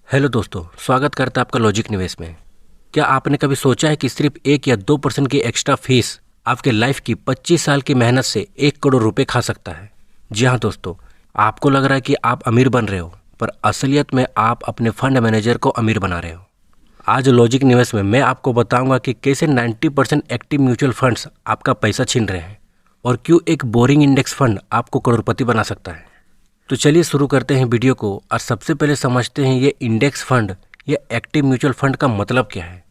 Hello दोस्तों, स्वागत करता है आपका लॉजिक निवेश में। क्या आपने कभी सोचा है कि सिर्फ 1 या 2% की एक्स्ट्रा फीस आपके लाइफ की 25 साल की मेहनत से 1 करोड़ रुपए खा सकता है? जी हाँ दोस्तों, आपको लग रहा है कि आप अमीर बन रहे हो, पर असलियत में आप अपने फंड मैनेजर को अमीर बना रहे हो। आज लॉजिक निवेश में मैं आपको बताऊंगा कि कैसे 90% एक्टिव म्यूचुअल फंड्स आपका पैसा छीन रहे हैं और क्यों एक बोरिंग इंडेक्स फंड आपको करोड़पति बना सकता है। तो चलिए शुरू करते हैं वीडियो को और सबसे पहले समझते हैं ये इंडेक्स फंड या एक्टिव म्यूचुअल फंड का मतलब क्या है।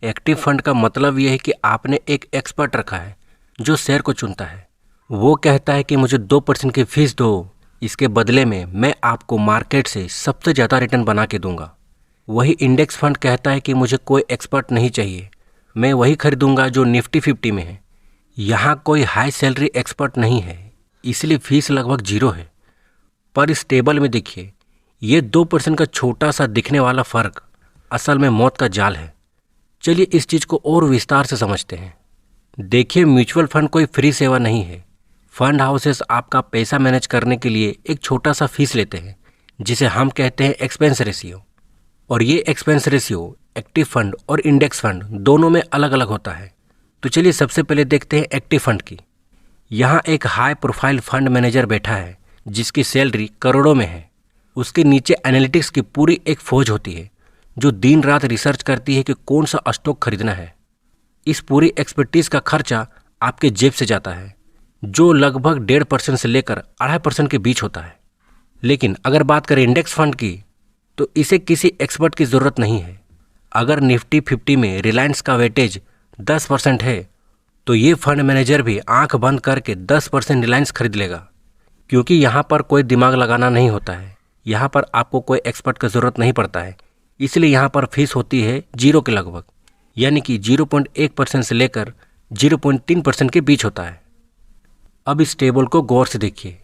एक्टिव फंड का मतलब ये है कि आपने एक एक्सपर्ट रखा है जो शेयर को चुनता है। वो कहता है कि मुझे 2% की फीस दो, इसके बदले में मैं आपको मार्केट से सबसे ज़्यादा रिटर्न बना के दूंगा। वही इंडेक्स फंड कहता है कि मुझे कोई एक्सपर्ट नहीं चाहिए, मैं वही खरीदूंगा जो निफ्टी 50 में है। यहाँ कोई हाई सैलरी एक्सपर्ट नहीं है, इसलिए फीस लगभग जीरो है। पर इस टेबल में देखिए, ये 2% का छोटा सा दिखने वाला फर्क असल में मौत का जाल है। चलिए इस चीज़ को और विस्तार से समझते हैं। देखिए, म्यूचुअल फंड कोई फ्री सेवा नहीं है। फंड हाउसेस आपका पैसा मैनेज करने के लिए एक छोटा सा फीस लेते हैं जिसे हम कहते हैं एक्सपेंस रेशियो। और ये एक्सपेंस रेशियो एक्टिव फंड और इंडेक्स फंड दोनों में अलग अलग होता है। तो चलिए सबसे पहले देखते हैं एक्टिव फंड की। यहाँ एक हाई प्रोफाइल फंड मैनेजर बैठा है जिसकी सैलरी करोड़ों में है। उसके नीचे एनालिटिक्स की पूरी एक फौज होती है जो दिन रात रिसर्च करती है कि कौन सा स्टॉक खरीदना है। इस पूरी एक्सपर्टीज का खर्चा आपके जेब से जाता है, जो लगभग 1.5% से लेकर 2.5% के बीच होता है। लेकिन अगर बात करें इंडेक्स फंड की, तो इसे किसी एक्सपर्ट की ज़रूरत नहीं है। अगर निफ्टी 50 में रिलायंस का वेटेज 10% है, तो ये फंड मैनेजर भी आंख बंद करके 10% रिलायंस खरीद लेगा, क्योंकि यहाँ पर कोई दिमाग लगाना नहीं होता है। यहाँ पर आपको कोई एक्सपर्ट की ज़रूरत नहीं पड़ता है, इसलिए यहाँ पर फीस होती है जीरो के लगभग, यानी कि 0.1% से लेकर 0.3% के बीच होता है। अब इस टेबल को गौर से देखिए।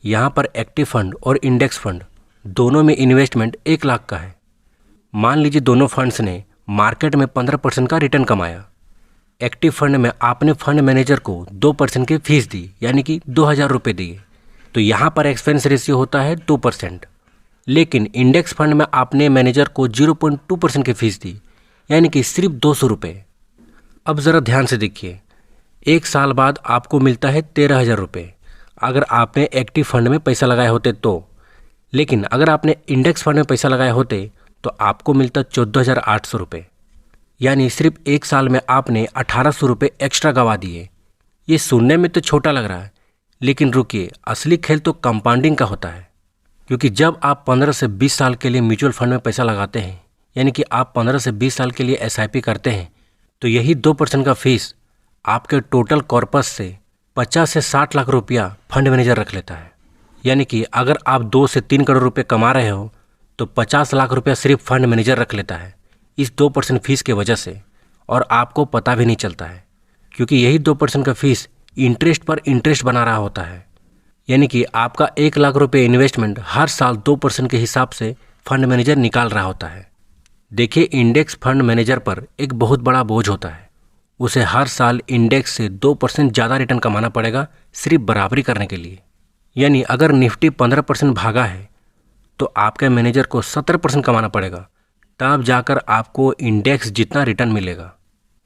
यहाँ पर एक्टिव फंड और इंडेक्स फंड दोनों में इन्वेस्टमेंट 1 लाख का है। मान लीजिए दोनों फंड्स ने मार्केट में 15% का रिटर्न कमाया। एक्टिव फंड में आपने फंड मैनेजर को 2% की फीस दी, यानी कि 2,000 रुपये दिए, तो यहाँ पर एक्सपेंस रेशियो होता है 2%। लेकिन इंडेक्स फंड में आपने मैनेजर को 0.2% की फीस दी, यानी कि सिर्फ 200 रुपये। अब ज़रा ध्यान से देखिए, 1 साल बाद आपको मिलता है 13,000 रुपये अगर आपने एक्टिव फंड में पैसा लगाए होते तो। लेकिन अगर आपने इंडेक्स फंड में पैसा लगाए होते तो आपको मिलता 14,800 रुपये, यानी सिर्फ 1 साल में आपने 1,800 रुपये एक्स्ट्रा गंवा दिए। ये सुनने में तो छोटा लग रहा है, लेकिन रुकिए, असली खेल तो कंपाउंडिंग का होता है। क्योंकि जब आप 15 से 20 साल के लिए म्यूचुअल फंड में पैसा लगाते हैं, यानी कि आप 15 से 20 साल के लिए SIP करते हैं, तो यही 2% का फीस आपके टोटल कॉर्पस से 50 से 60 लाख रुपया फंड मैनेजर रख लेता है। यानी कि अगर आप 2 से 3 करोड़ रुपये कमा रहे हो तो 50 लाख रुपया सिर्फ फंड मैनेजर रख लेता है इस 2% फीस की वजह से, और आपको पता भी नहीं चलता है, क्योंकि यही 2% का फीस इंटरेस्ट पर इंटरेस्ट बना रहा होता है। यानी कि आपका 1 लाख रुपये इन्वेस्टमेंट हर साल 2% के हिसाब से फंड मैनेजर निकाल रहा होता है। देखिए, इंडेक्स फंड मैनेजर पर एक बहुत बड़ा बोझ होता है। उसे हर साल इंडेक्स से 2% ज़्यादा रिटर्न कमाना पड़ेगा सिर्फ बराबरी करने के लिए। यानी अगर निफ्टी 15% भागा है तो आपके मैनेजर को 17% कमाना पड़ेगा, तब जाकर आपको इंडेक्स जितना रिटर्न मिलेगा।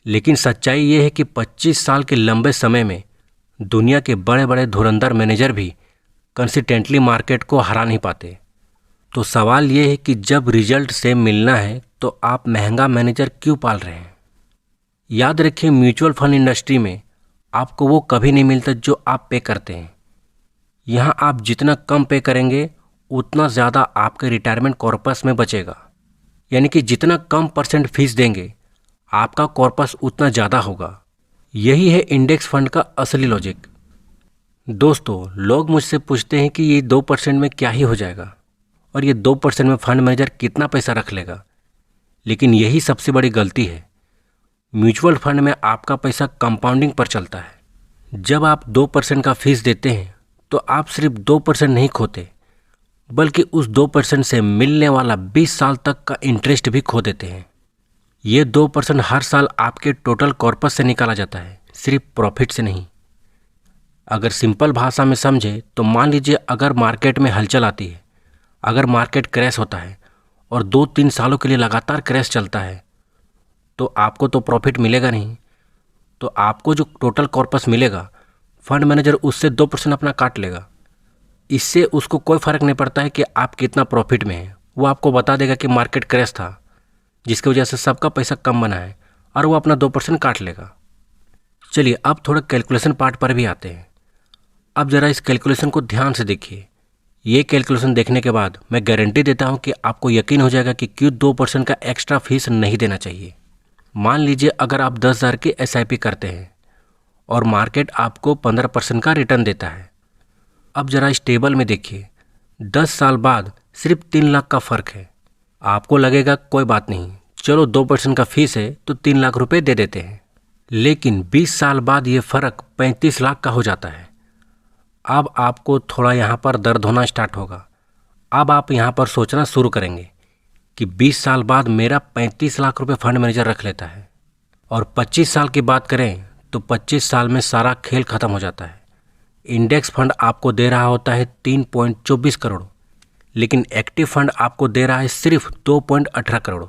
लेकिन सच्चाई ये है कि 25 साल के लंबे समय में दुनिया के बड़े बड़े धुरंधर मैनेजर भी कंसिस्टेंटली मार्केट को हरा नहीं पाते। तो सवाल ये है कि जब रिजल्ट सेम मिलना है तो आप महंगा मैनेजर क्यों पाल रहे हैं? याद रखिए, म्यूचुअल फंड इंडस्ट्री में आपको वो कभी नहीं मिलता जो आप पे करते हैं। यहाँ आप जितना कम पे करेंगे उतना ज़्यादा आपके रिटायरमेंट कॉर्पस में बचेगा। यानी कि जितना कम % फीस देंगे आपका कॉर्पस उतना ज़्यादा होगा। यही है इंडेक्स फंड का असली लॉजिक। दोस्तों, लोग मुझसे पूछते हैं कि ये 2% में क्या ही हो जाएगा और ये 2% में फंड मैनेजर कितना पैसा रख लेगा। लेकिन यही सबसे बड़ी गलती है। म्यूचुअल फंड में आपका पैसा कंपाउंडिंग पर चलता है। जब आप 2% का फीस देते हैं तो आप सिर्फ 2% नहीं खोते, बल्कि उस 2% से मिलने वाला 20 साल तक का इंटरेस्ट भी खो देते हैं। ये 2% हर साल आपके टोटल कॉर्पस से निकाला जाता है, सिर्फ प्रॉफिट से नहीं। अगर सिंपल भाषा में समझे तो मान लीजिए अगर मार्केट में हलचल आती है, अगर मार्केट क्रैश होता है और 2-3 सालों के लिए लगातार क्रैश चलता है तो आपको तो प्रॉफिट मिलेगा नहीं। तो आपको जो टोटल कॉर्पस मिलेगा फंड मैनेजर उससे 2% अपना काट लेगा। इससे उसको कोई फ़र्क नहीं पड़ता है कि आप कितना प्रॉफिट में हैं। वो आपको बता देगा कि मार्केट क्रैश था जिसकी वजह से सबका पैसा कम बना है और वो अपना 2% काट लेगा। चलिए अब थोड़ा कैलकुलेशन पार्ट पर भी आते हैं। अब ज़रा इस कैलकुलेशन को ध्यान से देखिए। ये कैलकुलेशन देखने के बाद मैं गारंटी देता हूँ कि आपको यकीन हो जाएगा कि क्यों 2% का एक्स्ट्रा फीस नहीं देना चाहिए। मान लीजिए अगर आप 10,000 की SIP करते हैं और मार्केट आपको 15% का रिटर्न देता है। अब ज़रा इस टेबल में देखिए, 10 साल बाद सिर्फ 3 लाख का फ़र्क है। आपको लगेगा कोई बात नहीं, चलो 2% का फीस है तो 3 लाख रुपए दे देते हैं। लेकिन 20 साल बाद ये फ़र्क 35 लाख का हो जाता है। अब आपको थोड़ा यहाँ पर दर्द होना स्टार्ट होगा। अब आप यहाँ पर सोचना शुरू करेंगे कि 20 साल बाद मेरा 35 लाख रुपए फंड मैनेजर रख लेता है और 25 साल की बात करें तो 25 साल में सारा खेल ख़त्म हो जाता है। इंडेक्स फंड आपको दे रहा होता है 3.24 करोड़, लेकिन एक्टिव फंड आपको दे रहा है सिर्फ 2.18 करोड़।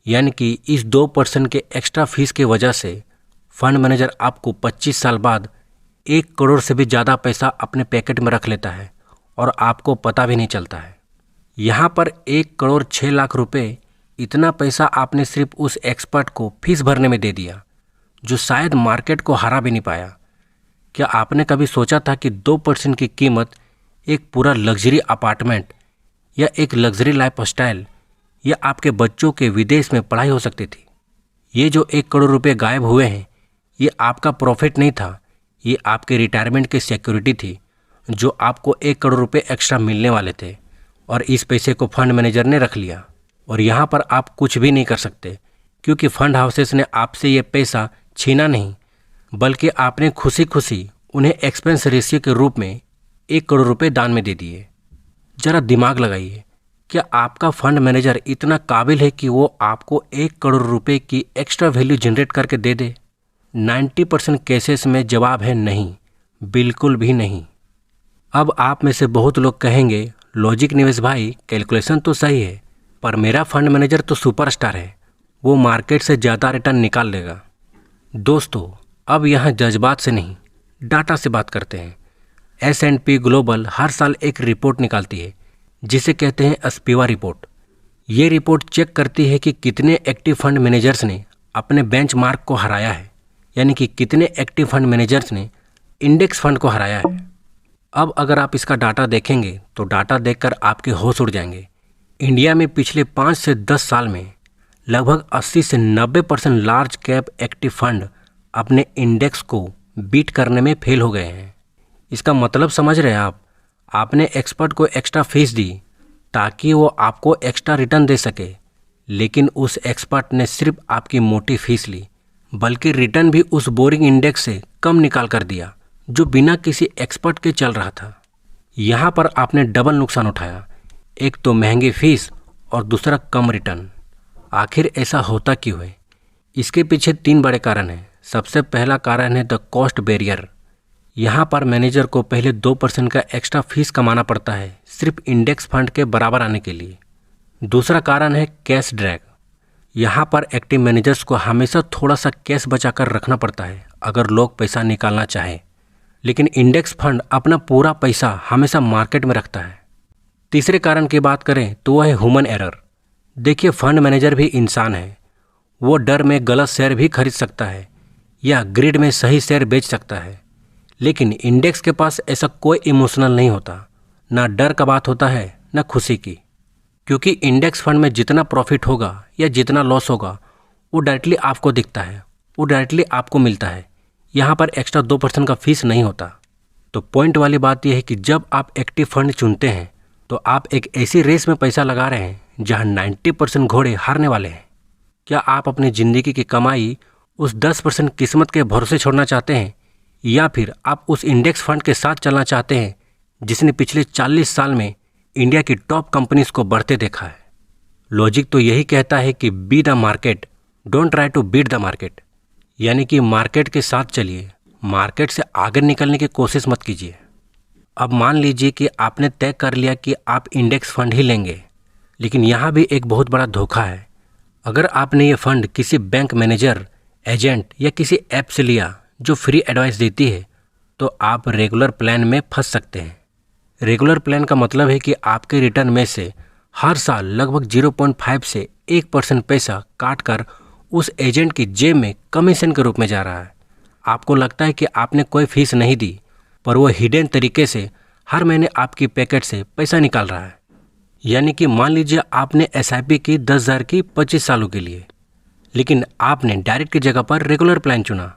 यानी कि इस 2% के एक्स्ट्रा फीस की वजह से फंड मैनेजर आपको 25 साल बाद 1 करोड़ से भी ज़्यादा पैसा अपने पैकेट में रख लेता है और आपको पता भी नहीं चलता है। यहाँ पर 1 करोड़ 6 लाख रुपए, इतना पैसा आपने सिर्फ उस एक्सपर्ट को फीस भरने में दे दिया जो शायद मार्केट को हरा भी नहीं पाया। क्या आपने कभी सोचा था कि 2% की कीमत एक पूरा लग्जरी अपार्टमेंट या एक लग्जरी लाइफ स्टाइल या आपके बच्चों के विदेश में पढ़ाई हो सकती थी? ये जो 1 करोड़ रुपए गायब हुए हैं ये आपका प्रॉफिट नहीं था, ये आपके रिटायरमेंट की सिक्योरिटी थी जो आपको 1 करोड़ रुपए एक्स्ट्रा मिलने वाले थे और इस पैसे को फंड मैनेजर ने रख लिया। और यहाँ पर आप कुछ भी नहीं कर सकते क्योंकि फंड हाउसेस ने आपसे ये पैसा छीना नहीं, बल्कि आपने खुशी खुशी उन्हें एक्सपेंस रेशियो के रूप में 1 करोड़ रुपए दान में दे दिए। ज़रा दिमाग लगाइए, क्या आपका फंड मैनेजर इतना काबिल है कि वो आपको 1 करोड़ रुपए की एक्स्ट्रा वैल्यू जनरेट करके दे दे? 90% केसेस में जवाब है नहीं, बिल्कुल भी नहीं। अब आप में से बहुत लोग कहेंगे, लॉजिक निवेश भाई कैलकुलेशन तो सही है पर मेरा फंड मैनेजर तो सुपरस्टार है, वो मार्केट से ज़्यादा रिटर्न निकाल लेगा। दोस्तों अब यहाँ जज्बात से नहीं डाटा से बात करते हैं। S&P ग्लोबल हर साल एक रिपोर्ट निकालती है जिसे कहते हैं स्पीवा रिपोर्ट। ये रिपोर्ट चेक करती है कि कितने एक्टिव फंड मैनेजर्स ने अपने बेंचमार्क को हराया है, यानी कि कितने एक्टिव फंड मैनेजर्स ने इंडेक्स फंड को हराया है। अब अगर आप इसका डाटा देखेंगे तो डाटा देखकर आपके होश उड़ जाएंगे। इंडिया में पिछले 5 से 10 साल में लगभग 80 से 90% लार्ज कैप एक्टिव फंड अपने इंडेक्स को बीट करने में फेल हो गए हैं। इसका मतलब समझ रहे हैं आप? आपने एक्सपर्ट को एक्स्ट्रा फीस दी ताकि वो आपको एक्स्ट्रा रिटर्न दे सके, लेकिन उस एक्सपर्ट ने सिर्फ आपकी मोटी फीस ली, बल्कि रिटर्न भी उस बोरिंग इंडेक्स से कम निकाल कर दिया जो बिना किसी एक्सपर्ट के चल रहा था। यहाँ पर आपने डबल नुकसान उठाया, एक तो महंगी फीस और दूसरा कम रिटर्न। आखिर ऐसा होता क्यों है? इसके पीछे 3 बड़े कारण हैं। सबसे पहला कारण है द कॉस्ट बैरियर। यहाँ पर मैनेजर को पहले 2% का एक्स्ट्रा फीस कमाना पड़ता है सिर्फ इंडेक्स फंड के बराबर आने के लिए। दूसरा कारण है कैश ड्रैग। यहाँ पर एक्टिव मैनेजर्स को हमेशा थोड़ा सा कैश बचाकर रखना पड़ता है अगर लोग पैसा निकालना चाहें, लेकिन इंडेक्स फंड अपना पूरा पैसा हमेशा मार्केट में रखता है। तीसरे कारण की बात करें तो वह है ह्यूमन एरर। देखिए फंड मैनेजर भी इंसान है, वो डर में गलत शेयर भी खरीद सकता है या ग्रिड में सही शेयर बेच सकता है, लेकिन इंडेक्स के पास ऐसा कोई इमोशनल नहीं होता, ना डर का बात होता है ना खुशी की। क्योंकि इंडेक्स फंड में जितना प्रॉफिट होगा या जितना लॉस होगा वो डायरेक्टली आपको दिखता है, वो डायरेक्टली आपको मिलता है। यहाँ पर एक्स्ट्रा 2% का फीस नहीं होता। तो पॉइंट वाली बात यह है कि जब आप एक्टिव फंड चुनते हैं तो आप एक ऐसी रेस में पैसा लगा रहे हैं जहाँ 90% घोड़े हारने वाले हैं। क्या आप अपनी ज़िंदगी की कमाई उस 10% किस्मत के भरोसे छोड़ना चाहते हैं, या फिर आप उस इंडेक्स फंड के साथ चलना चाहते हैं जिसने पिछले 40 साल में इंडिया की टॉप कंपनीज को बढ़ते देखा है? लॉजिक तो यही कहता है कि be the market, don't try to beat the market. यानी कि मार्केट के साथ चलिए, मार्केट से आगे निकलने की कोशिश मत कीजिए। अब मान लीजिए कि आपने तय कर लिया कि आप इंडेक्स फंड ही लेंगे, लेकिन यहाँ भी एक बहुत बड़ा धोखा है। अगर आपने ये फंड किसी बैंक मैनेजर, एजेंट या किसी ऐप से लिया जो फ्री एडवाइस देती है, तो आप रेगुलर प्लान में फंस सकते हैं। रेगुलर प्लान का मतलब है कि आपके रिटर्न में से हर साल लगभग 0.5 से 1% पैसा काट कर उस एजेंट की जेब में कमीशन के रूप में जा रहा है। आपको लगता है कि आपने कोई फीस नहीं दी, पर वो हिडन तरीके से हर महीने आपकी पैकेट से पैसा निकाल रहा है। यानी कि मान लीजिए आपने SIP की 10,000 की 25 सालों के लिए, लेकिन आपने डायरेक्ट की जगह पर रेगुलर प्लान चुना,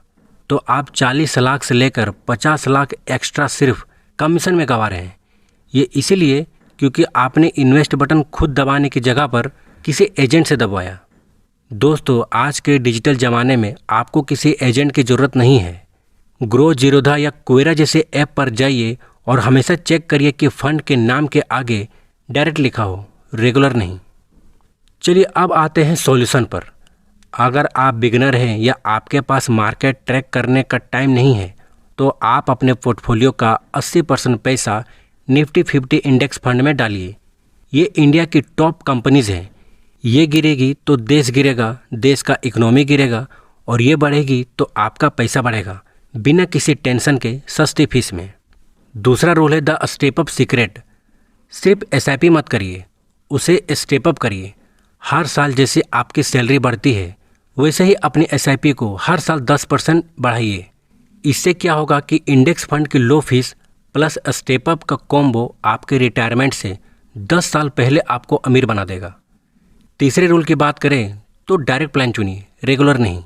तो आप 40 लाख से लेकर 50 लाख एक्स्ट्रा सिर्फ कमीशन में गंवा रहे हैं। ये इसीलिए क्योंकि आपने इन्वेस्ट बटन खुद दबाने की जगह पर किसी एजेंट से दबाया। दोस्तों, आज के डिजिटल ज़माने में आपको किसी एजेंट की ज़रूरत नहीं है। ग्रो, जीरोधा या क्वेरा जैसे ऐप पर जाइए और हमेशा चेक करिए कि फंड के नाम के आगे डायरेक्ट लिखा हो, रेगुलर नहीं। चलिए अब आते हैं सॉल्यूशन पर। अगर आप बिगिनर हैं या आपके पास मार्केट ट्रैक करने का टाइम नहीं है, तो आप अपने पोर्टफोलियो का 80% पैसा निफ्टी 50 इंडेक्स फंड में डालिए। ये इंडिया की टॉप कंपनीज हैं। ये गिरेगी तो देश गिरेगा, देश का इकोनॉमी गिरेगा, और ये बढ़ेगी तो आपका पैसा बढ़ेगा बिना किसी टेंशन के, सस्ती फीस में। दूसरा रूल है द स्टेप अप सीक्रेट। सिर्फ SIP मत करिए, उसे स्टेप अप करिए। हर साल जैसे आपकी सैलरी बढ़ती है, वैसे ही अपनी SIP को हर साल 10% बढ़ाइए। इससे क्या होगा कि इंडेक्स फंड की लो फीस प्लस स्टेप अप का कॉम्बो आपके रिटायरमेंट से 10 साल पहले आपको अमीर बना देगा। तीसरे रूल की बात करें तो डायरेक्ट प्लान चुनिए, रेगुलर नहीं।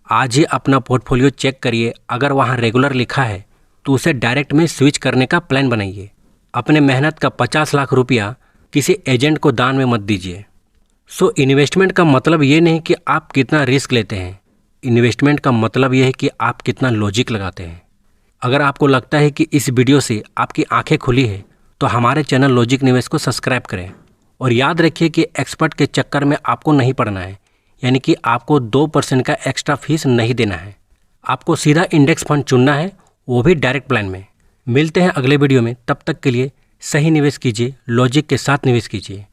आज ही अपना पोर्टफोलियो चेक करिए, अगर वहाँ रेगुलर लिखा है तो उसे डायरेक्ट में स्विच करने का प्लान बनाइए। अपने मेहनत का 50 लाख रुपया किसी एजेंट को दान में मत दीजिए। सो इन्वेस्टमेंट का मतलब ये नहीं कि आप कितना रिस्क लेते हैं, इन्वेस्टमेंट का मतलब ये है कि आप कितना लॉजिक लगाते हैं। अगर आपको लगता है कि इस वीडियो से आपकी आंखें खुली है, तो हमारे चैनल लॉजिक निवेश को सब्सक्राइब करें। और याद रखिए कि एक्सपर्ट के चक्कर में आपको नहीं पड़ना है, यानी कि आपको 2% का एक्स्ट्रा फीस नहीं देना है। आपको सीधा इंडेक्स फंड चुनना है, वो भी डायरेक्ट प्लान में। मिलते हैं अगले वीडियो में, तब तक के लिए सही निवेश कीजिए, लॉजिक के साथ निवेश कीजिए।